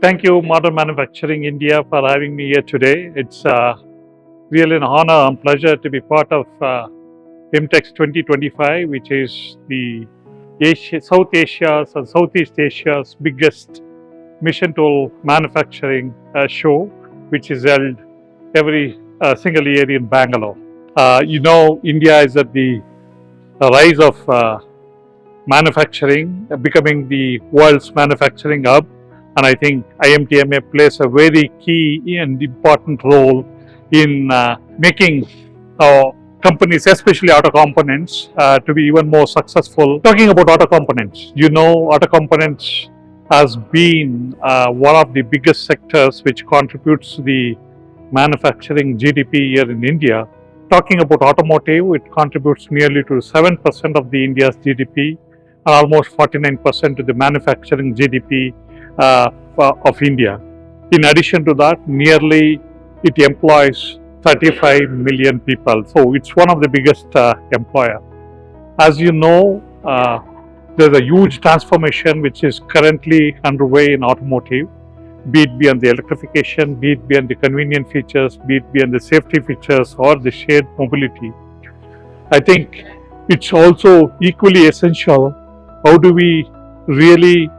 Thank you, Modern Manufacturing India, for having me here today. It's really an honor and pleasure to be part of IMTEX 2025, which is the South Asia's and Southeast Asia's biggest mission tool manufacturing show, which is held every single year in Bangalore. India is at the rise of manufacturing, becoming the world's manufacturing hub. And I think IMTMA plays a very key and important role in making companies, especially auto components, to be even more successful. Talking about auto components, auto components has been one of the biggest sectors which contributes to the manufacturing GDP here in India. Talking about automotive, it contributes nearly to 7% of the India's GDP and almost 49% to the manufacturing GDP of India. In addition to that, nearly it employs 35 million people. So it's one of the biggest employer. As you know, there's a huge transformation which is currently underway in automotive, be it beyond the electrification, be it beyond the convenient features, be it beyond the safety features or the shared mobility. I think it's also equally essential. How do we really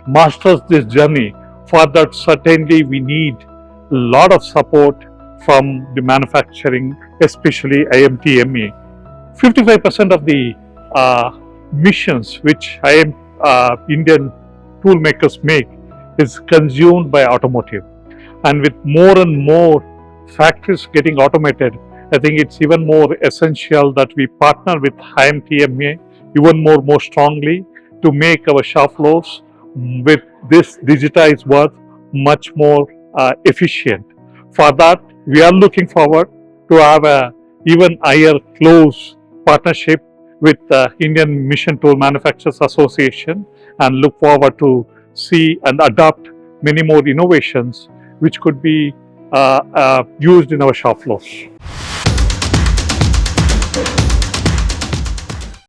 master this journey? For that, certainly we need a lot of support from the manufacturing, especially IMTMA. 55% of the emissions which Indian tool makers make is consumed by automotive. And with more and more factories getting automated, I think it's even more essential that we partner with IMTMA even more strongly to make our shop floors with this digitized work much more efficient. For that, we are looking forward to have a even higher close partnership with the Indian Mission Tool Manufacturers Association and look forward to see and adopt many more innovations which could be used in our shop floors.